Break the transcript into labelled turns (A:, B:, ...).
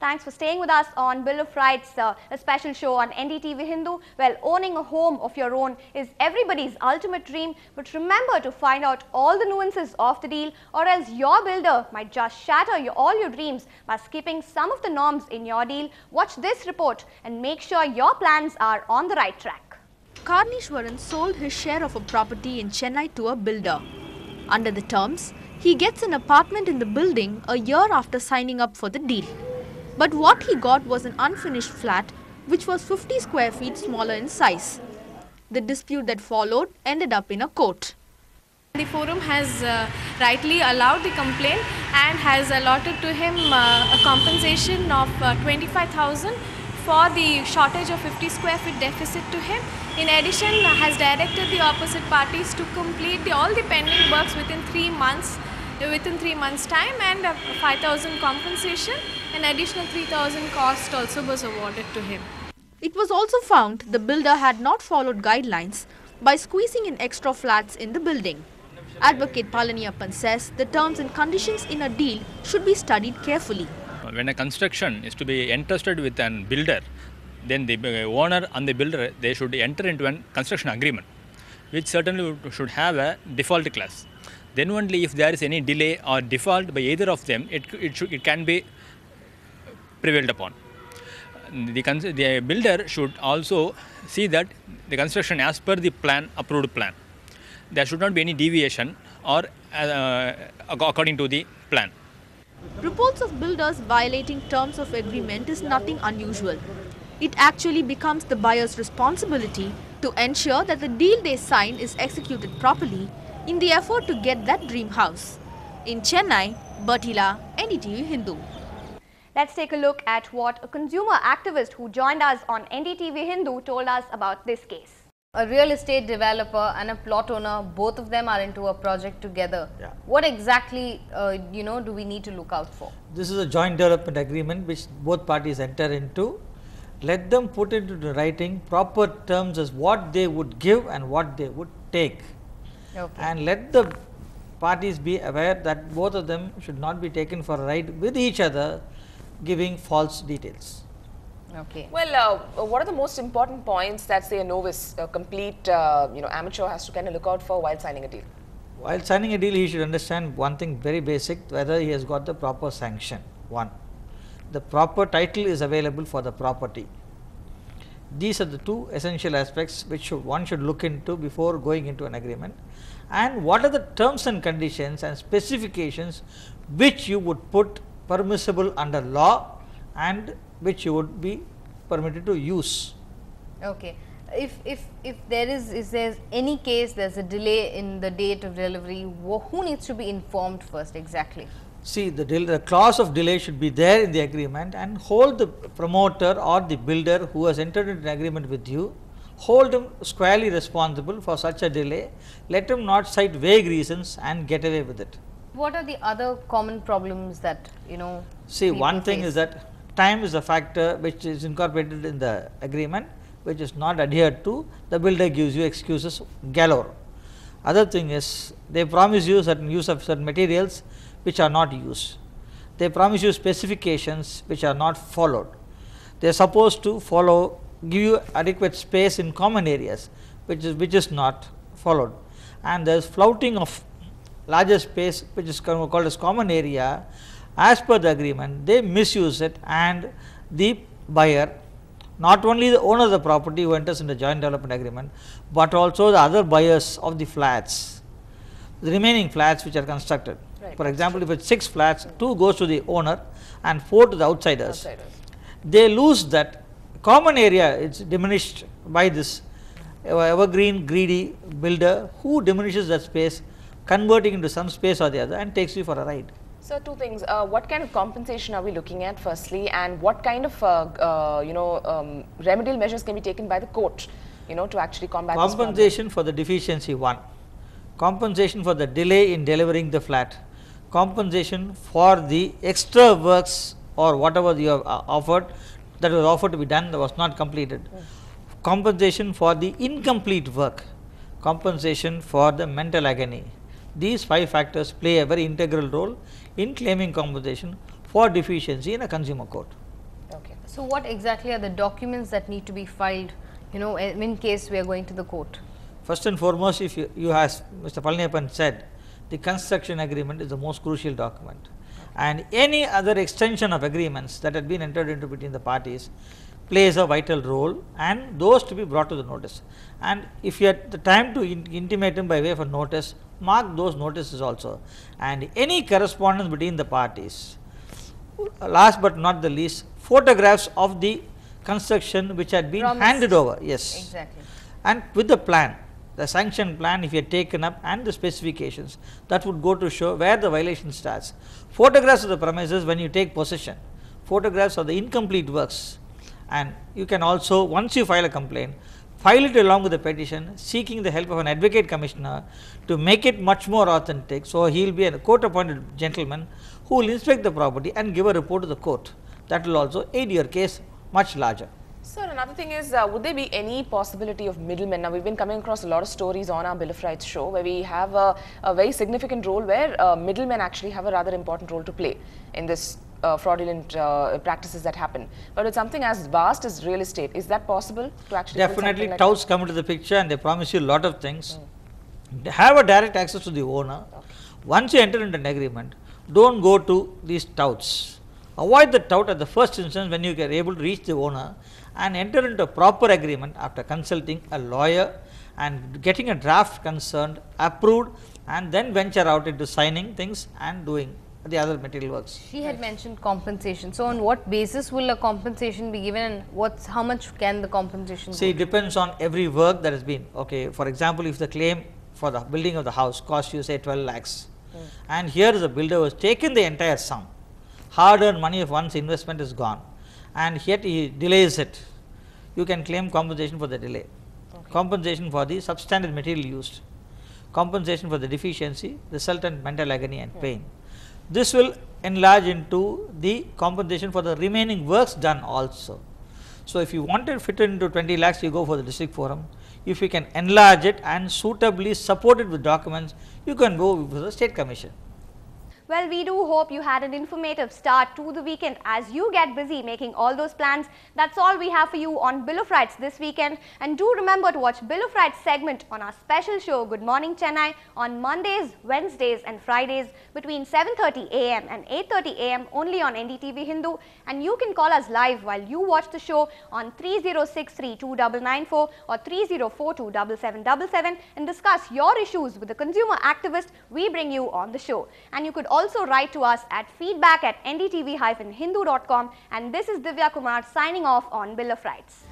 A: Thanks for staying with us on Bill of Rights, a special show on NDTV Hindu. Well, owning a home of your own is everybody's ultimate dream, but remember to find out all the nuances of the deal, or else your builder might just shatter all your dreams by skipping some of the norms in your deal. Watch this report and make sure your plans are on the right track.
B: Karnishwaran sold his share of a property in Chennai to a builder. Under the terms, he gets an apartment in the building a year after signing up for the deal. But what he got was an unfinished flat which was 50 square feet smaller in size. The dispute that followed ended up in a court.
C: The forum has rightly allowed the complaint and has allotted to him a compensation of 25,000 for the shortage of 50 square feet deficit to him. In addition, has directed the opposite parties to complete all the pending works within 3 months. Within 3 months' time, and 5,000 compensation, an additional 3,000 cost also was awarded to him.
B: It was also found the builder had not followed guidelines by squeezing in extra flats in the building. Advocate Palaniyappan says the terms and conditions in a deal should be studied carefully.
D: When a construction is to be entrusted with a builder, then the owner and the builder, they should enter into a construction agreement, which certainly should have a default clause. Then only if there is any delay or default by either of them, it can be prevailed upon. The builder should also see that the construction as per the plan, approved plan. There should not be any deviation or according to the plan.
B: Reports of builders violating terms of agreement is nothing unusual. It actually becomes the buyer's responsibility to ensure that the deal they sign is executed properly in the effort to get that dream house. In Chennai, Bertila, NDTV Hindu.
A: Let's take a look at what a consumer activist who joined us on NDTV Hindu told us about this case.
E: A real estate developer and a plot owner, both of them are into a project together.
F: Yeah.
E: What exactly do we need to look out for?
F: This is a joint development agreement which both parties enter into. Let them put into the writing proper terms as what they would give and what they would take.
E: Okay.
F: And let the parties be aware that both of them should not be taken for a ride with each other, giving false details.
E: Okay.
G: Well, what are the most important points that, say, a novice, a complete amateur has to kind of look out for while signing a deal?
F: While signing a deal, he should understand one thing very basic, whether he has got the proper sanction. One, the proper title is available for the property. These are the two essential aspects which one should look into before going into an agreement. And what are the terms and conditions and specifications which you would put permissible under law and which you would be permitted to use.
E: Okay. If there is any case there's a delay in the date of delivery, who needs to be informed first exactly?
F: See, the clause of delay should be there in the agreement, and hold the promoter or the builder who has entered into an agreement with you, hold him squarely responsible for such a delay. Let him not cite vague reasons and get away with it.
E: What are the other common problems that
F: See, one thing
E: face?
F: is that time is a factor which is incorporated in the agreement, which is not adhered to. The builder gives you excuses galore. Other thing is, they promise you certain use of certain materials which are not used. They promise you specifications which are not followed. They are supposed to give you adequate space in common areas, which is not followed. And there is flouting of larger space, which is called as common area. As per the agreement, they misuse it, and the buyer, not only the owner of the property who enters in the joint development agreement, but also the other buyers of the flats, the remaining flats which are constructed.
G: Right.
F: For example, if it is 6 flats, 2 goes to the owner and 4 to the outsiders. They lose that common area. It is diminished by this evergreen greedy builder who diminishes that space, converting into some space or the other, and takes you for a ride.
G: So, two things. What kind of compensation are we looking at firstly, and what kind of remedial measures can be taken by the court to actually combat this problem?
F: Compensation for the deficiency, one. Compensation for the delay in delivering the flat. Compensation for the extra works or whatever you have offered, that was offered to be done, that was not completed. Compensation for the incomplete work. Compensation for the mental agony. These 5 factors play a very integral role in claiming compensation for deficiency in a consumer court.
E: So what exactly are the documents that need to be filed, in case we are going to the court?
F: First and foremost, if you as Mr. Palaniappan said, the construction agreement is the most crucial document, and any other extension of agreements that had been entered into between the parties plays a vital role, and those to be brought to the notice. And if you had the time to intimate him by way of a notice, mark those notices also, and any correspondence between the parties. Last but not the least, photographs of the construction which had been handed over. Yes,
E: Exactly.
F: and with the plan, the sanction plan, if you had taken up, and the specifications, that would go to show where the violation starts. Photographs of the premises when you take possession, photographs of the incomplete works, and you can also, once you file a complaint, file it along with the petition, seeking the help of an advocate commissioner to make it much more authentic. So he will be a court appointed gentleman who will inspect the property and give a report to the court. That will also aid your case much larger.
G: Sir, another thing is, would there be any possibility of middlemen? Now, we've been coming across a lot of stories on our Bill of Rights show where we have a very significant role where middlemen actually have a rather important role to play in this fraudulent practices that happen. But with something as vast as real estate, is that possible to actually
F: Definitely, touts come into the picture and they promise you a lot of things. They have a direct access to the owner. Once you enter into an agreement, don't go to these touts. Avoid the tout at the first instance when you are able to reach the owner, and enter into a proper agreement after consulting a lawyer and getting a draft concerned, approved, and then venture out into signing things and doing the other material works.
E: She had mentioned compensation. So on what basis will a compensation be given, and how much can the compensation
F: See,
E: go
F: it depends on every work that has been. Okay, for example, if the claim for the building of the house cost you say 12 lakhs, and here is a builder who has taken the entire sum, hard earned money of one's investment is gone, and yet he delays it, you can claim compensation for the delay, compensation for the substandard material used, compensation for the deficiency, resultant mental agony and pain. This will enlarge into the compensation for the remaining works done also. So, if you want to fit into 20 lakhs, you go for the district forum. If you can enlarge it and suitably support it with documents, you can go with the state commission.
A: Well, we do hope you had an informative start to the weekend as you get busy making all those plans. That's all we have for you on Bill of Rights this weekend. And do remember to watch Bill of Rights segment on our special show Good Morning Chennai on Mondays, Wednesdays and Fridays between 7:30 am and 8:30 am only on NDTV Hindu. And you can call us live while you watch the show on 30632994 or 30427777 and discuss your issues with the consumer activist we bring you on the show. And you could also write to us at feedback@ndtv-hindu.com. And this is Divya Kumar signing off on Bill of Rights.